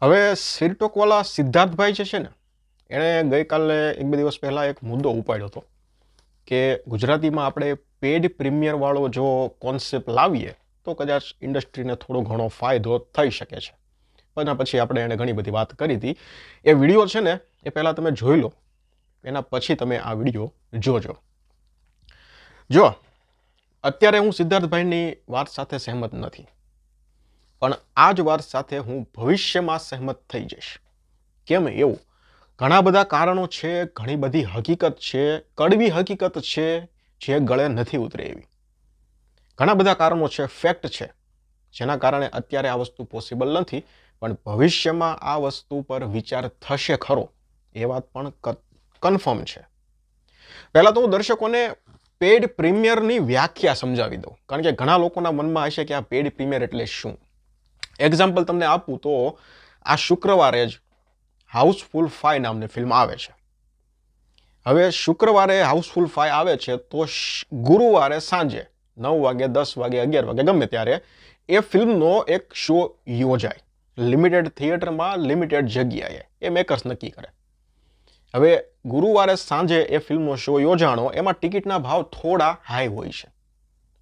હવે સિરટોકવાલા સિદ્ધાર્થભાઈ જે છે ને એણે ગઈકાલે એક બે દિવસ પહેલાં એક મુદ્દો ઉપાડ્યો હતો કે ગુજરાતીમાં આપણે પેડ પ્રીમિયરવાળો જો કોન્સેપ્ટ લાવીએ તો કદાચ ઇન્ડસ્ટ્રીને થોડો ઘણો ફાયદો થઈ શકે છે. પણ પછી આપણે એને ઘણી બધી વાત કરી હતી. એ વિડીયો છે ને એ પહેલાં તમે જોઈ લો, એના પછી તમે આ વિડીયો જોજો. જો અત્યારે હું સિદ્ધાર્થભાઈની વાત સાથે સહેમત નથી, પણ આ જ વાત સાથે હું ભવિષ્યમાં સહેમત થઈ જઈશ. કેમ એવું? ઘણા બધા કારણો છે, ઘણી બધી હકીકત છે, કડવી હકીકત છે જે ગળે નથી ઉતરે એવી. ઘણા બધા કારણો છે, ફેક્ટ છે, જેના કારણે અત્યારે આ વસ્તુ પોસિબલ નથી, પણ ભવિષ્યમાં આ વસ્તુ પર વિચાર થશે ખરો એ વાત પણ કન્ફર્મ છે. પહેલાં તો હું દર્શકોને પેડ પ્રીમિયરની વ્યાખ્યા સમજાવી દઉં, કારણ કે ઘણા લોકોના મનમાં હશે કે આ પેડ પ્રીમિયર એટલે શું. એક્ઝામ્પલ તમને આપું તો આ શુક્રવારે જ હાઉસફુલ 5 નામની ફિલ્મ આવે છે. હવે શુક્રવારે હાઉસફુલ 5 આવે છે તો ગુરુવારે સાંજે 9 વાગે, 10 વાગે, 11 વાગે ગમે ત્યારે એ ફિલ્મનો એક શો યોજાય લિમિટેડ થિયેટરમાં, લિમિટેડ જગ્યાએ. એ મેકર્સ નક્કી કરે. હવે ગુરુવારે સાંજે એ ફિલ્મનો શો યોજાણો, એમાં ટિકિટના ભાવ થોડા હાઈ હોય છે,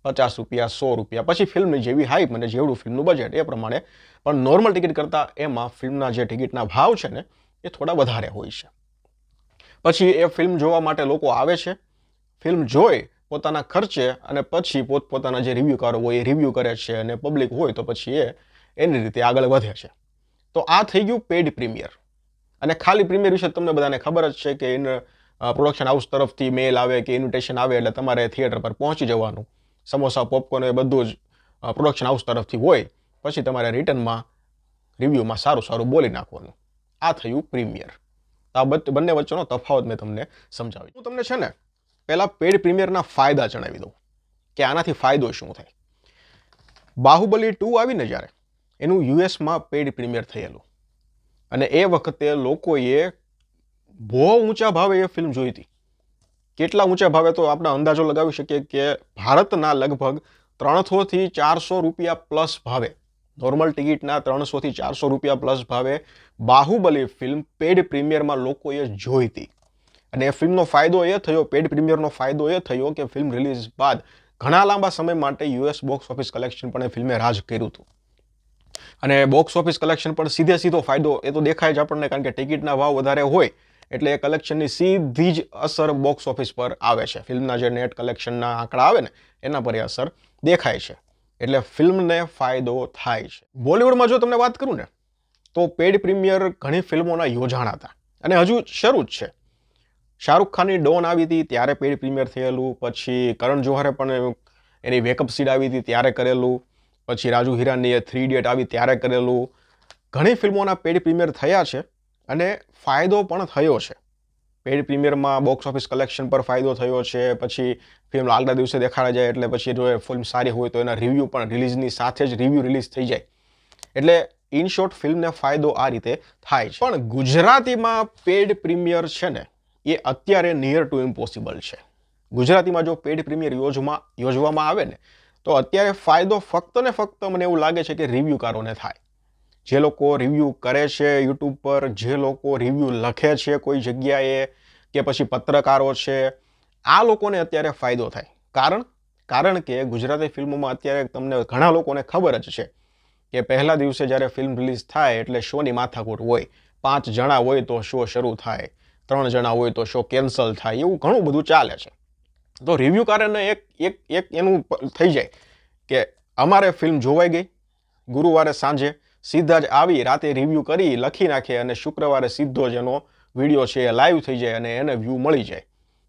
50 રૂપિયા, 100 રૂપિયા, પછી ફિલ્મની જેવી હાઈપ અને જેવડું ફિલ્મનું બજેટ એ પ્રમાણે. પણ નોર્મલ ટિકિટ કરતાં એમાં ફિલ્મના જે ટિકિટના ભાવ છે ને એ થોડા વધારે હોય છે. પછી એ ફિલ્મ જોવા માટે લોકો આવે છે, ફિલ્મ જોઈ પોતાના ખર્ચે, અને પછી પોતપોતાના જે રિવ્યૂકારો હોય એ રિવ્યૂ કરે છે, અને પબ્લિક હોય તો પછી એ એની રીતે આગળ વધે છે. તો આ થઈ ગયું પેડ પ્રીમિયર. અને ખાલી પ્રીમિયર વિશે તમને બધાને ખબર જ છે કે પ્રોડક્શન હાઉસ તરફથી મેલ આવે કે ઇન્વિટેશન આવે એટલે તમારે થિયેટર પર પહોંચી જવાનું. સમોસા, પોપકોર્ન એ બધું જ પ્રોડક્શન હાઉસ તરફથી હોય. પછી તમારે રિટર્નમાં રિવ્યૂમાં સારું સારું બોલી નાખવાનું. આ થયું પ્રીમિયર. આ બંને વચ્ચેનો તફાવત મેં તમને સમજાવ્યું. હું તમને છે ને પહેલાં પેડ પ્રીમિયરના ફાયદા જણાવી દઉં કે આનાથી ફાયદો શું થાય. બાહુબલી 2 આવીને જ્યારે એનું યુએસમાં પેડ પ્રીમિયર થયેલું, અને એ વખતે લોકોએ બહુ ઊંચા ભાવે એ ફિલ્મ જોઈ હતી. કેટલા ઊંચા ભાવે તો આપણે અંદાજો લગાવી શકીએ કે ભારતના લગભગ 300 થી 400 રૂપિયા પ્લસ ભાવે, નોર્મલ ટિકિટના 300 થી 400 રૂપિયા પ્લસ ભાવે બાહુબલી ફિલ્મ પેડ પ્રીમિયરમાં લોકોએ જોઈ હતી. અને એ ફિલ્મનો ફાયદો એ થયો, પેડ પ્રીમિયરનો ફાયદો એ થયો કે ફિલ્મ રિલીઝ બાદ ઘણા લાંબા સમય માટે યુએસ બોક્સ ઓફિસ કલેક્શન પણ એ ફિલ્મે રાજ કર્યું હતું. અને બોક્સ ઓફિસ કલેક્શન પણ સીધો ફાયદો એ તો દેખાય જ આપણને, કારણ કે ટિકિટના ભાવ વધારે હોય એટલે એ કલેક્શનની સીધી જ અસર બોક્સ ઓફિસ પર આવે છે. ફિલ્મના જે નેટ કલેક્શનના આંકડા આવે ને એના પર એ અસર દેખાય છે. એટલે ફિલ્મને ફાયદો થાય છે. બોલિવૂડમાં જો તમને વાત કરું ને તો પેડ પ્રીમિયર ઘણી ફિલ્મોના યોજાણા હતા, અને હજુ શરૂ જ છે. શાહરૂખ ખાનની ડોન આવી હતી ત્યારે પેડ પ્રીમિયર થયેલું. પછી કરણ જોહરે પણ એની વેકઅપ સીડ આવી હતી ત્યારે કરેલું. પછી રાજુ હિરાનીએ 3 ઇડિયટ આવી ત્યારે કરેલું. ઘણી ફિલ્મોના પેડ પ્રીમિયર થયા છે, અને ફાયદો પણ થયો છે. પેડ પ્રીમિયરમાં બોક્સ ઓફિસ કલેક્શન પર ફાયદો થયો છે. પછી ફિલ્મ આગલા દિવસે દેખાડા જાય એટલે પછી જો એ ફિલ્મ સારી હોય તો એના રિવ્યૂ પણ રિલીઝની સાથે જ રિવ્યૂ રિલીઝ થઈ જાય. એટલે ઇન શોર્ટ ફિલ્મને ફાયદો આ રીતે થાય છે. પણ ગુજરાતીમાં પેડ પ્રીમિયર છે ને એ અત્યારે નિયર ટુ ઇમ્પોસિબલ છે. ગુજરાતીમાં જો પેડ પ્રીમિયર યોજવામાં આવે ને તો અત્યારે ફાયદો ફક્ત ને ફક્ત મને એવું લાગે છે કે રિવ્યૂકારોને થાય. જે લોકો રિવ્યૂ કરે છે યુટ્યુબ પર, જે લોકો રિવ્યૂ લખે છે કોઈ જગ્યાએ, કે પછી પત્રકારો છે, આ લોકોને અત્યારે ફાયદો થાય. કારણ કે ગુજરાતી ફિલ્મોમાં અત્યારે તમને ઘણા લોકોને ખબર જ છે કે પહેલા દિવસે જ્યારે ફિલ્મ રિલીઝ થાય એટલે શોની માથાકૂટ હોય. 5 જણા હોય તો શો શરૂ થાય, 3 જણા હોય તો શો કેન્સલ થાય, એવું ઘણું બધું ચાલે છે. તો રિવ્યૂકારોને એક એનું થઈ જાય કે અમારે ફિલ્મ જોવાઈ ગઈ, ગુરુવારે સાંજે સીધા જ આવી રાતે રિવ્યૂ કરી લખી નાખે, અને શુક્રવારે સીધો જ એનો વિડીયો છે એ લાઈવ થઈ જાય અને એને વ્યૂ મળી જાય.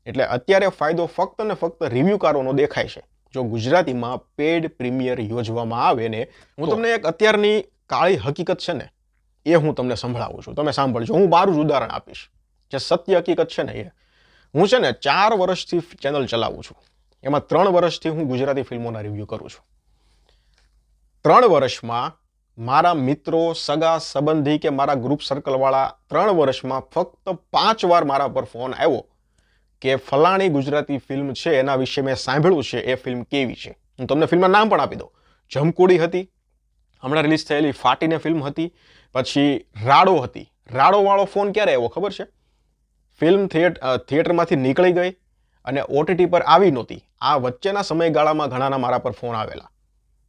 એટલે અત્યારે ફાયદો ફક્ત ને ફક્ત રિવ્યૂકારોનો દેખાય છે જો ગુજરાતીમાં પેડ પ્રીમિયર યોજવામાં આવે ને. હું તમને એક અત્યારની કાળી હકીકત છે ને એ હું તમને સંભળાવું છું, તમે સાંભળજો. હું મારું જ ઉદાહરણ આપીશ, જે સત્ય હકીકત છે ને એ. હું છે ને 4 વર્ષથી ચેનલ ચલાવું છું, એમાં 3 વર્ષથી હું ગુજરાતી ફિલ્મોના રિવ્યૂ કરું છું. 3 વર્ષમાં મારા મિત્રો, સગા સંબંધી કે મારા ગ્રુપ સર્કલવાળા 3 વર્ષમાં ફક્ત 5 વાર મારા પર ફોન આવ્યો કે ફલાણી ગુજરાતી ફિલ્મ છે એના વિશે મેં સાંભળ્યું છે, એ ફિલ્મ કેવી છે. હું તમને ફિલ્મના નામ પણ આપી દઉં. જમકુડી હતી, હમણાં રિલીઝ થયેલી ફાટીને ફિલ્મ હતી, પછી રાડો હતી. રાડોવાળો ફોન ક્યારે આવ્યો ખબર છે? ફિલ્મ થિયેટરમાંથી નીકળી ગઈ અને OTT પર આવી નહોતી. આ વચ્ચેના સમયગાળામાં ઘણાના મારા પર ફોન આવેલા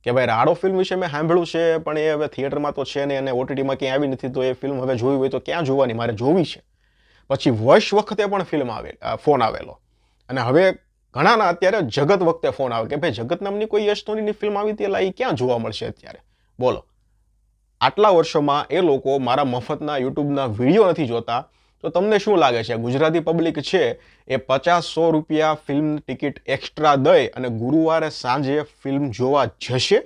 કે ભાઈ રાડો ફિલ્મ વિશે મેં સાંભળ્યું છે, પણ એ હવે થિયેટરમાં તો છે ને, અને OTTમાં ક્યાંય આવી નથી, તો એ ફિલ્મ હવે જોવી હોય તો ક્યાં જોવાની, મારે જોવી છે. પછી વશ વખતે પણ ફોન આવેલો, અને હવે ઘણાના અત્યારે જગત વખતે ફોન આવે કે ભાઈ જગત નામની કોઈ યશ ધોનીની ફિલ્મ આવી હતી, એ ક્યાં જોવા મળશે અત્યારે? બોલો, આટલા વર્ષોમાં એ લોકો મારા મફતના યુટ્યુબના વિડીયો નથી જોતા, તો તમને શું લાગે છે ગુજરાતી પબ્લિક છે એ 50-100 રૂપિયા ફિલ્મ ટિકિટ એક્સ્ટ્રા દઈ અને ગુરુવારે સાંજે ફિલ્મ જોવા જશે?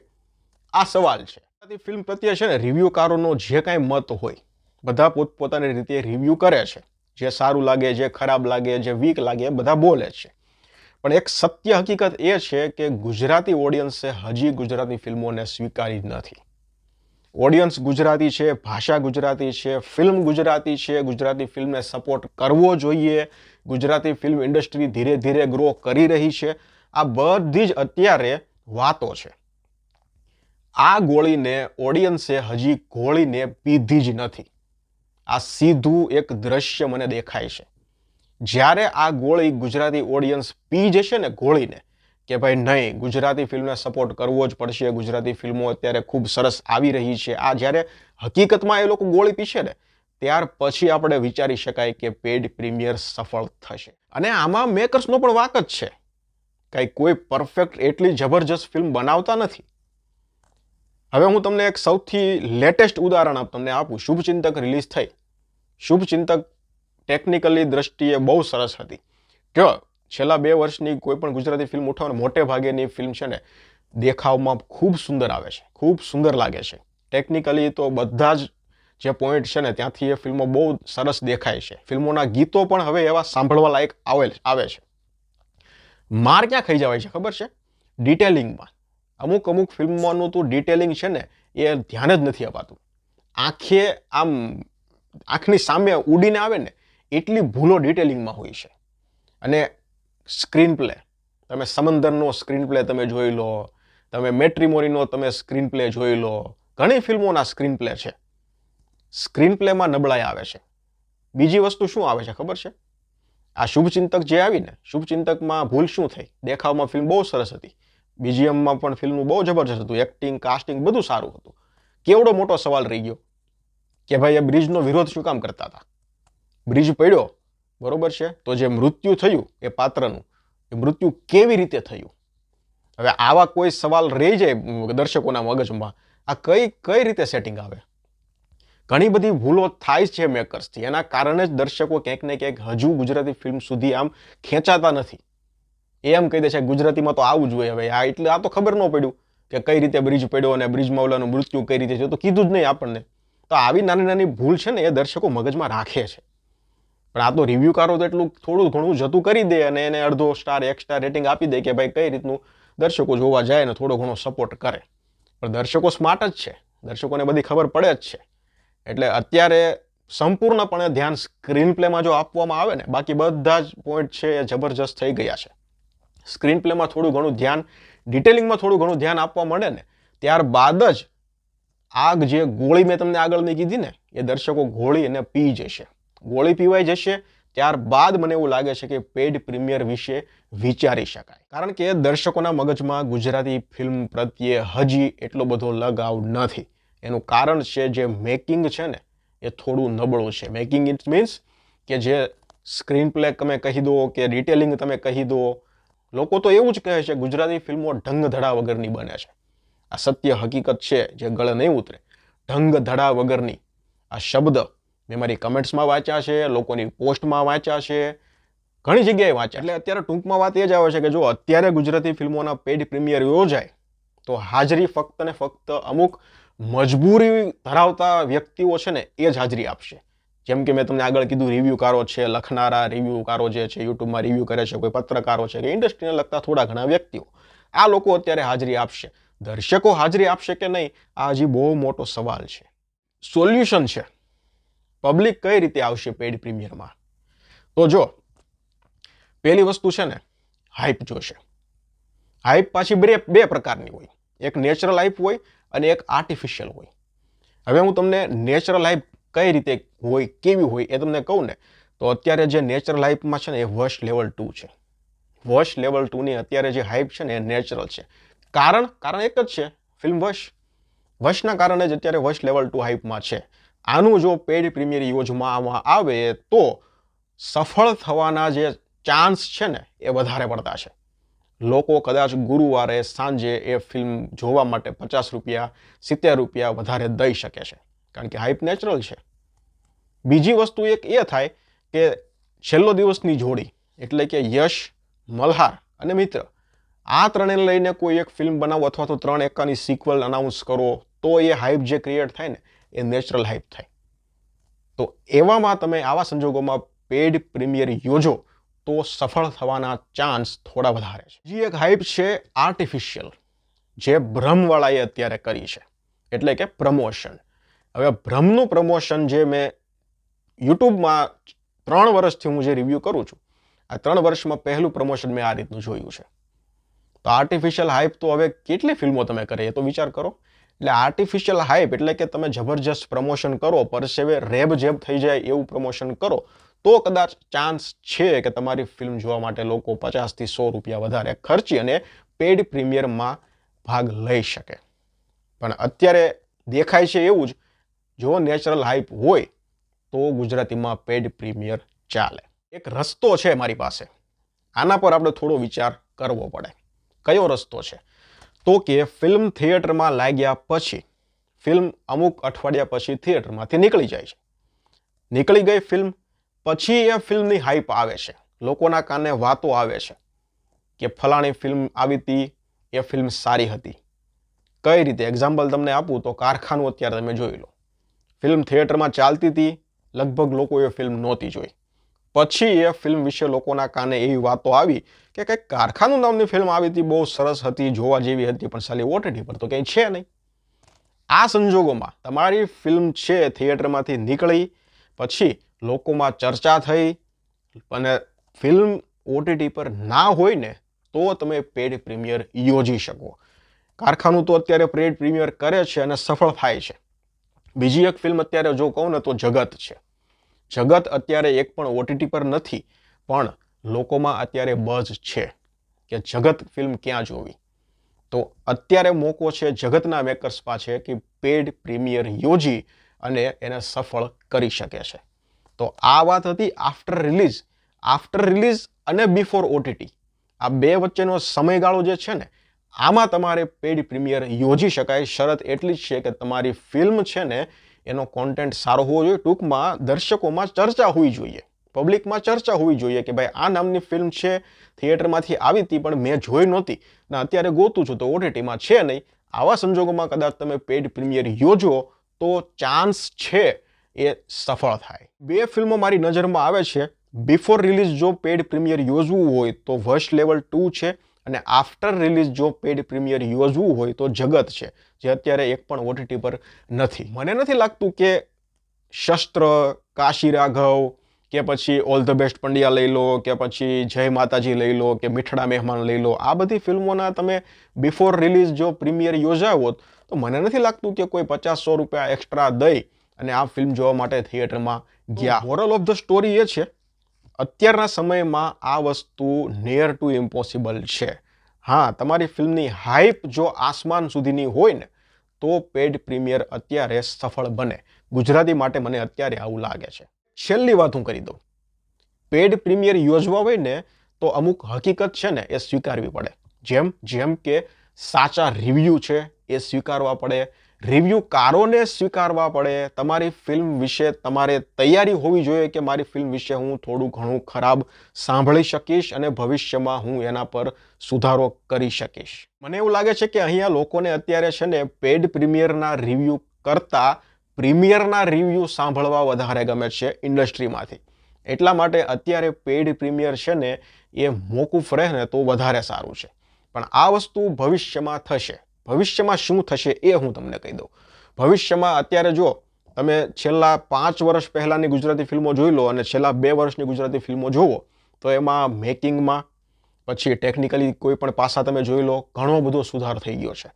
આ સવાલ છે. ગુજરાતી ફિલ્મ પ્રત્યે છે ને રિવ્યુકારોનો જે કાંઈ મત હોય, બધા પોતપોતાની રીતે રિવ્યૂ કરે છે. જે સારું લાગે, જે ખરાબ લાગે, જે વીક લાગે, એ બધા બોલે છે. પણ એક સત્ય હકીકત એ છે કે ગુજરાતી ઓડિયન્સે હજી ગુજરાતી ફિલ્મોને સ્વીકારી નથી. ઓડિયન્સ ગુજરાતી છે, ભાષા ગુજરાતી છે, ફિલ્મ ગુજરાતી છે, ગુજરાતી ફિલ્મને સપોર્ટ કરવો જોઈએ, ગુજરાતી ફિલ્મ ઇન્ડસ્ટ્રી ધીરે ધીરે ગ્રો કરી રહી છે. આ બધી જ અત્યારે વાતો છે. આ ગોળીને ઓડિયન્સે હજી ગોળીને પીધી જ નથી. આ સીધું એક દ્રશ્ય મને દેખાય છે. જ્યારે આ ગોળી ગુજરાતી ઓડિયન્સ પી જશે ને ગોળીને, કે ભાઈ નહીં, ગુજરાતી ફિલ્મને સપોર્ટ કરવો જ પડશે, ગુજરાતી ફિલ્મો અત્યારે ખૂબ સરસ આવી રહી છે, આ જ્યારે હકીકતમાં એ લોકો ગોળી પીશે ને, ત્યાર પછી આપણે વિચારી શકાય કે પેડ પ્રીમિયર સફળ થશે. અને આમાં મેકર્સનો પણ વાક જ છે. કંઈ કોઈ પરફેક્ટ એટલી જબરજસ્ત ફિલ્મ બનાવતા નથી. હવે હું તમને એક સૌથી લેટેસ્ટ ઉદાહરણ તમને આપું. શુભચિંતક રિલીઝ થઈ. શુભચિંતક ટેકનિકલી દ્રષ્ટિએ બહુ સરસ હતી. જો છેલ્લા 2 વર્ષની કોઈ પણ ગુજરાતી ફિલ્મ ઉઠાવો ને, મોટે ભાગેની ફિલ્મ છે ને દેખાવમાં ખૂબ સુંદર આવે છે, ખૂબ સુંદર લાગે છે. ટેકનિકલી તો બધા જ જે પોઈન્ટ છે ને ત્યાંથી એ ફિલ્મો બહુ સરસ દેખાય છે. ફિલ્મોના ગીતો પણ હવે એવા સાંભળવા લાયક આવે છે. માર ક્યાં ખાઈ જવાય છે ખબર છે? ડિટેલિંગમાં. અમુક ફિલ્મોનું તો ડિટેલિંગ છે ને એ ધ્યાન જ નથી અપાતું. આંખની સામે ઉડીને આવે ને એટલી ભૂલો ડિટેલિંગમાં હોય છે. અને સ્ક્રીન પ્લે, તમે સમંદરનો સ્ક્રીન પ્લે તમે જોઈ લો, તમે મેટ્રીમોનીનો તમે સ્ક્રીન પ્લે જોઈ લો, ઘણી ફિલ્મોના સ્ક્રીન પ્લે છે. સ્ક્રીન પ્લેમાં નબળાઈ આવે છે. બીજી વસ્તુ શું આવે છે ખબર છે? આ શુભચિંતક જે આવી ને, શુભચિંતકમાં ભૂલ શું થઈ? દેખાવમાં ફિલ્મ બહુ સરસ હતી, BGMમાં પણ ફિલ્મનું બહુ જબરજસ્ત હતું, એક્ટિંગ, કાસ્ટિંગ બધું સારું હતું. કેવડો મોટો સવાલ રહી ગયો કે ભાઈ એ બ્રિજનો વિરોધ શું કામ કરતા હતા? બ્રિજ પડ્યો, બરોબર છે, તો જે મૃત્યુ થયું એ પાત્રનું, એ મૃત્યુ કેવી રીતે થયું? હવે આવા કોઈ સવાલ રહી જાય દર્શકોના મગજમાં, આ કઈ રીતે સેટિંગ આવે? ઘણી બધી ભૂલો થાય છે મેકર્સથી. એના કારણે જ દર્શકો ક્યાંક ને ક્યાંક હજુ ગુજરાતી ફિલ્મ સુધી આમ ખેંચાતા નથી. એમ કહી દે છે ગુજરાતીમાં તો આવું જોઈએ. હવે એટલે આ તો ખબર ન પડ્યું કે કઈ રીતે બ્રિજ પડ્યો અને બ્રિજમાં ઓલાનું મૃત્યુ કઈ રીતે થયું, તો કીધું જ નહીં આપણને. તો આવી નાની નાની ભૂલ છે ને એ દર્શકો મગજમાં રાખે છે. પણ આ તો રિવ્યુકારો તો એટલું થોડું ઘણું જતું કરી દે અને એને અડધો સ્ટાર, 1 સ્ટાર રેટિંગ આપી દે કે ભાઈ કઈ રીતનું દર્શકો જોવા જાય ને થોડો ઘણો સપોર્ટ કરે. પણ દર્શકો સ્માર્ટ જ છે, દર્શકોને બધી ખબર પડે જ છે. એટલે અત્યારે સંપૂર્ણપણે ધ્યાન સ્ક્રીન પ્લેમાં જો આપવામાં આવે ને, બાકી બધા જ પોઈન્ટ છે એ જબરજસ્ત થઈ ગયા છે. સ્ક્રીન પ્લેમાં થોડું ઘણું ધ્યાન, ડિટેલિંગમાં થોડું ઘણું ધ્યાન આપવા મળે ને, ત્યારબાદ જ આગ જે ગોળી મેં તમને આગળની કીધી ને, એ દર્શકો ગોળી એને પી જશે. ગોળી પીવાઈ જશે ત્યારબાદ મને એવું લાગે છે કે પેડ પ્રીમિયર વિશે વિચારી શકાય. કારણ કે દર્શકોના મગજમાં ગુજરાતી ફિલ્મ પ્રત્યે હજી એટલો બધો લગાવ નથી. એનું કારણ છે જે મેકિંગ છે ને એ થોડું નબળું છે. મેકિંગ ઇટ મીન્સ કે જે સ્ક્રીન પ્લે તમે કહી દો કે ડિટેલિંગ તમે કહી દો, લોકો તો એવું જ કહે છે ગુજરાતી ફિલ્મો ઢંગ ધડા વગરની બને છે. આ સત્ય હકીકત છે જે ગળે નહીં ઉતરે. ઢંગ ધડા વગરની આ શબ્દ મેં મારી કમેન્ટ્સમાં વાંચ્યા છે, લોકોની પોસ્ટમાં વાંચ્યા છે, ઘણી જગ્યાએ વાંચ્યા. એટલે અત્યારે ટૂંકમાં વાત એ જ આવે છે કે જો અત્યારે ગુજરાતી ફિલ્મોના પેડ પ્રીમિયર યોજાય તો હાજરી ફક્ત ને ફક્ત અમુક મજબૂરી ધરાવતા વ્યક્તિઓ છે ને એ જ હાજરી આપશે. જેમ કે મેં તમને આગળ કીધું, રિવ્યુકારો છે, લખનારા રિવ્યુકારો જે છે, યુટ્યુબમાં રિવ્યુ કરે છે, કોઈ પત્રકારો છે કે ઇન્ડસ્ટ્રીને લગતા થોડા ઘણા વ્યક્તિઓ, આ લોકો અત્યારે હાજરી આપશે. દર્શકો હાજરી આપશે કે નહીં, આ હજી બહુ મોટો સવાલ છે. સોલ્યુશન છે, પબ્લિક કઈ રીતે આવશે પેડ પ્રીમિયરમાં? તો જો પહેલી વસ્તુ છે ને, હાઇપ જોશે. હાઇપ પાછી બે પ્રકારની હોય. એક નેચરલ હાઇપ હોય અને એક આર્ટિફિશિયલ હોય. હવે હું તમને નેચરલ હાઇપ કઈ રીતે હોય, કેવી હોય એ તમને કહું ને, તો અત્યારે જે નેચરલ હાઇપમાં છે ને એ વશ લેવલ 2 છે. વશ લેવલ 2ની અત્યારે જે હાઇપ છે ને એ નેચરલ છે. કારણ એક જ છે, ફિલ્મ વશના કારણે જ અત્યારે વશ લેવલ 2 હાઇપમાં છે. આનું જો પેડ પ્રીમિયર યોજવામાં આવે તો સફળ થવાના જે ચાન્સ છે ને એ વધારે પડતા છે. લોકો કદાચ ગુરુવારે સાંજે એ ફિલ્મ જોવા માટે 50 રૂપિયા 70 રૂપિયા વધારે દઈ શકે છે, કારણ કે હાઇપ નેચરલ છે. બીજી વસ્તુ એક એ થાય કે છેલ્લો દિવસની જોડી એટલે કે યશ, મલ્હાર અને મિત્ર, આ ત્રણેને લઈને કોઈ એક ફિલ્મ બનાવો અથવા તો 3 એકાની સિક્વલ અનાઉન્સ કરો તો એ હાઇપ જે ક્રિએટ થાય ને એ નેચરલ હાઇપ થાય. તો એવામાં તમે આવા સંજોગોમાં પેડ પ્રીમિયર યોજો તો સફળ થવાના ચાન્સ થોડા વધારે છે. બીજી એક હાઇપ છે આર્ટિફિશિયલ, જે ભ્રમવાળાએ અત્યારે કરી છે, એટલે કે પ્રમોશન. હવે ભ્રમનું પ્રમોશન જે મેં યુટ્યુબમાં 3 વર્ષથી હું જે રિવ્યૂ કરું છું, આ 3 વર્ષમાં પહેલું પ્રમોશન મેં આ રીતનું જોયું છે. તો આર્ટિફિશિયલ હાઇપ તો હવે કેટલી ફિલ્મો તમે કરે એ તો વિચાર કરો. એટલે આર્ટિફિશિયલ હાઇપ એટલે કે તમે જબરજસ્ત પ્રમોશન કરો, પરસેવે રેબ જેબ થઈ જાય એવું પ્રમોશન કરો તો કદાચ ચાન્સ છે કે તમારી ફિલ્મ જોવા માટે લોકો 50 થી 100 રૂપિયા વધારે ખર્ચી અને પેડ પ્રીમિયરમાં ભાગ લઈ શકે. પણ અત્યારે દેખાય છે એવું જ, જો નેચરલ હાઇપ હોય તો ગુજરાતીમાં પેડ પ્રીમિયર ચાલે. એક રસ્તો છે મારી પાસે, આના પર આપણે થોડો વિચાર કરવો પડે. કયો રસ્તો છે? તો કે ફિલ્મ થિયેટરમાં લાગ્યા પછી, ફિલ્મ અમુક અઠવાડિયા પછી થિયેટરમાંથી નીકળી જાય છે. નીકળી ગઈ ફિલ્મ પછી એ ફિલ્મની હાઇપ આવે છે, લોકોના કાને વાતો આવે છે કે ફલાણી ફિલ્મ આવી હતી, એ ફિલ્મ સારી હતી. કઈ રીતે? એક્ઝામ્પલ તમને આપું તો કારખાનું અત્યારે તમે જોઈ લો. ફિલ્મ થિયેટરમાં ચાલતી હતી, લગભગ લોકો એ ફિલ્મ નહોતી જોઈ. પછી એ ફિલ્મ વિશે લોકોના કાને એવી વાતો આવી કે કંઈક કારખાનું નામની ફિલ્મ આવી હતી, બહુ સરસ હતી, જોવા જેવી હતી, પણ સાલી ઓટીટી પર તો કંઈ છે નહીં. આ સંજોગોમાં તમારી ફિલ્મ છે થિયેટરમાંથી નીકળી પછી લોકોમાં ચર્ચા થઈ અને ફિલ્મ ઓટીટી પર ના હોય ને તો તમે પેડ પ્રીમિયર યોજી શકો. કારખાનું તો અત્યારે પેડ પ્રીમિયર કરે છે અને સફળ થાય છે. બીજી એક ફિલ્મ અત્યારે જો કહું ને તો જગત છે. જગત અત્યારે એક પણ ઓટીટી પર નથી, પણ લોકોમાં અત્યારે બઝ છે કે જગત ફિલ્મ ક્યાં જોવી. તો અત્યારે મોકો છે જગતના મેકર્સ પાસે કે પેડ પ્રીમિયર યોજી અને એને સફળ કરી શકે છે. તો આ વાત હતી આફ્ટર રિલીઝ અને બિફોર ઓટીટી. આ બે વચ્ચેનો સમયગાળો જે છે ને, આમાં તમારે પેડ પ્રીમિયર યોજી શકાય. શરત એટલી જ છે કે તમારી ફિલ્મ છે ને એનો કોન્ટેન્ટ સારો હોવો જોઈએ, ટૂંકમાં દર્શકોમાં ચર્ચા હોવી જોઈએ, પબ્લિકમાં ચર્ચા હોવી જોઈએ કે ભાઈ આ નામની ફિલ્મ છે, થિયેટરમાંથી આવી હતી પણ મેં જોઈ નહોતી ને અત્યારે ગોતું છું તો ઓટીટીમાં છે નહીં. આવા સંજોગોમાં કદાચ તમે પેડ પ્રીમિયર યોજો તો ચાન્સ છે એ સફળ થાય. 2 ફિલ્મો મારી નજરમાં આવે છે. બિફોર રિલીઝ જો પેડ પ્રીમિયર યોજવું હોય તો વશ લેવલ 2 છે, અને આફ્ટર રિલીઝ જો પેડ પ્રીમિયર યોજવું હોય તો જગત છે, જે અત્યારે એક પણ ઓટીટી પર નથી. મને નથી લાગતું કે શસ્ત્ર, કાશી રાઘવ કે પછી ઓલ ધ બેસ્ટ પંડ્યા લઈ લો કે પછી જય માતાજી લઈ લો કે મીઠડા મહેમાન લઈ લો, આ બધી ફિલ્મોના તમે બિફોર રિલીઝ જો પ્રીમિયર યોજાવો તો મને નથી લાગતું કે કોઈ 50-100 રૂપિયા એક્સ્ટ્રા દઈ અને આ ફિલ્મ જોવા માટે થિયેટરમાં ગયા. મોરલ ઓફ ધ સ્ટોરી એ છે, અત્યારના સમયમાં આ વસ્તુ નિયર ટુ ઇમ્પોસિબલ છે. હા, તમારી ફિલ્મની હાઇપ જો આસમાન સુધીની હોય ને તો પેડ પ્રીમિયર અત્યારે સફળ બને. ગુજરાતી માટે મને અત્યારે આવું લાગે છે. છેલ્લી વાત હું કરી દઉં. પેડ પ્રીમિયર યોજવા હોય ને તો અમુક હકીકત છે ને એ સ્વીકારવી પડે. જેમ કે સાચા રિવ્યૂ છે એ સ્વીકારવા પડે, રિવ્યૂકારોને સ્વીકારવા પડે. તમારી ફિલ્મ વિશે તમારે તૈયારી હોવી જોઈએ કે મારી ફિલ્મ વિશે હું થોડું ઘણું ખરાબ સાંભળી શકીશ અને ભવિષ્યમાં હું એના પર સુધારો કરી શકીશ. મને એવું લાગે છે કે અહીંયા લોકોને અત્યારે છે ને પેડ પ્રીમિયરના રિવ્યૂ કરતાં પ્રીમિયરના રિવ્યૂ સાંભળવા વધારે ગમે છે ઇન્ડસ્ટ્રીમાંથી. એટલા માટે અત્યારે પેડ પ્રીમિયર છે ને એ મોકૂફ રહે ને તો વધારે સારું છે. પણ આ વસ્તુ ભવિષ્યમાં થશે. ભવિષ્યમાં શું થશે એ હું તમને કહી દઉં. ભવિષ્યમાં અત્યારે જો તમે છેલ્લા 5 વર્ષ પહેલાંની ગુજરાતી ફિલ્મો જોઈ લો અને છેલ્લા 2 વર્ષની ગુજરાતી ફિલ્મો જુઓ તો એમાં મેકિંગમાં પછી ટેકનિકલી કોઈ પણ પાસા તમે જોઈ લો, ઘણો બધો સુધાર થઈ ગયો છે.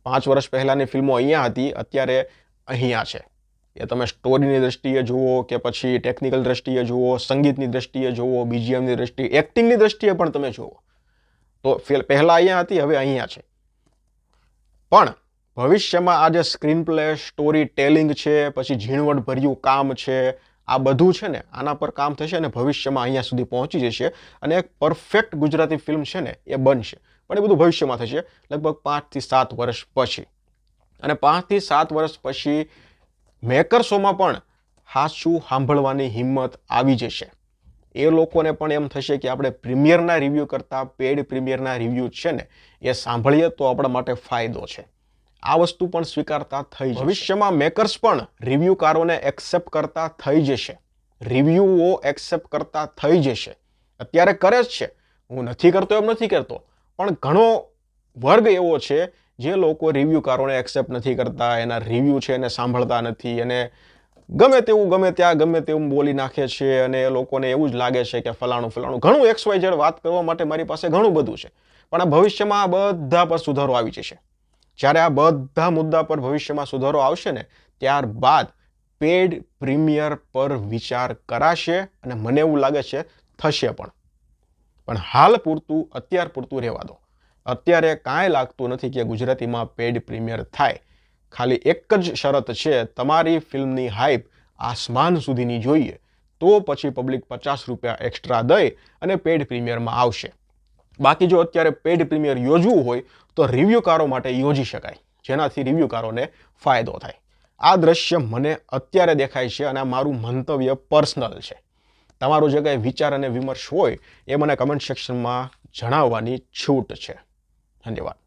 5 વર્ષ પહેલાંની ફિલ્મો અહીંયા હતી, અત્યારે અહીંયા છે. એ તમે સ્ટોરીની દ્રષ્ટિએ જુઓ કે પછી ટેકનિકલ દ્રષ્ટિએ જુઓ, સંગીતની દ્રષ્ટિએ જુઓ, બીજીએમની દ્રષ્ટિએ, એક્ટિંગની દ્રષ્ટિએ પણ તમે જુઓ તો પહેલાં અહીંયા હતી, હવે અહીંયા છે. પણ ભવિષ્યમાં આ જે સ્ક્રીન પ્લે, સ્ટોરી ટેલિંગ છે, પછી ઝીણવટભર્યું કામ છે, આ બધું છે ને આના પર કામ થશે અને ભવિષ્યમાં અહીંયા સુધી પહોંચી જશે અને એક પરફેક્ટ ગુજરાતી ફિલ્મ છે ને એ બનશે. પણ એ બધું ભવિષ્યમાં થશે, લગભગ 5 થી 7 વર્ષ પછી. અને 5 થી 7 વર્ષ પછી મેકર્સોમાં પણ હાચું સાંભળવાની હિંમત આવી જશે. એ લોકોને પણ એમ થશે કે આપણે પ્રીમિયરના રિવ્યૂ કરતાં પેડ પ્રીમિયરના રિવ્યૂ છે ને એ સાંભળીએ તો આપણા માટે ફાયદો છે. આ વસ્તુ પણ સ્વીકારતા થઈ જશે. ભવિષ્યમાં મેકર્સ પણ રિવ્યૂકારોને એક્સેપ્ટ કરતા થઈ જશે, રિવ્યૂઓ એક્સેપ્ટ કરતા થઈ જશે. અત્યારે કરે જ છે, હું નથી કરતો એમ નથી કરતો, પણ ઘણો વર્ગ એવો છે જે લોકો રિવ્યૂકારોને એક્સેપ્ટ નથી કરતા, એના રિવ્યૂ છે એને સાંભળતા નથી, અને ગમે તેવું ગમે ત્યાં ગમે તેવું બોલી નાખે છે અને એ લોકોને એવું જ લાગે છે કે ફલાણું ઘણું XYZ વાત કરવા માટે મારી પાસે ઘણું બધું છે. પણ આ ભવિષ્યમાં આ બધા પર સુધારો આવી જશે. જ્યારે આ બધા મુદ્દા પર ભવિષ્યમાં સુધારો આવશે ને ત્યારબાદ પેડ પ્રીમિયર પર વિચાર કરાશે અને મને એવું લાગે છે થશે પણ હાલ પૂરતું, અત્યાર પૂરતું રહેવા દો. અત્યારે કાંઈ લાગતું નથી કે ગુજરાતીમાં પેડ પ્રીમિયર થાય. ખાલી એક જ શરત છે, તમારી ફિલ્મની હાઇપ આસમાન સુધીની જોઈએ તો પછી પબ્લિક 50 રૂપિયા એક્સ્ટ્રા દઈ અને પેડ પ્રીમિયરમાં આવશે. બાકી જો અત્યારે પેડ પ્રીમિયર યોજવું હોય તો રિવ્યૂકારો માટે યોજી શકાય, જેનાથી રિવ્યૂકારોને ફાયદો થાય. આ દ્રશ્ય મને અત્યારે દેખાય છે અને આ મારું મંતવ્ય પર્સનલ છે. તમારો જે કંઈ વિચાર અને વિમર્શ હોય એ મને કમેન્ટ સેક્શનમાં જણાવવાની છૂટ છે. ધન્યવાદ.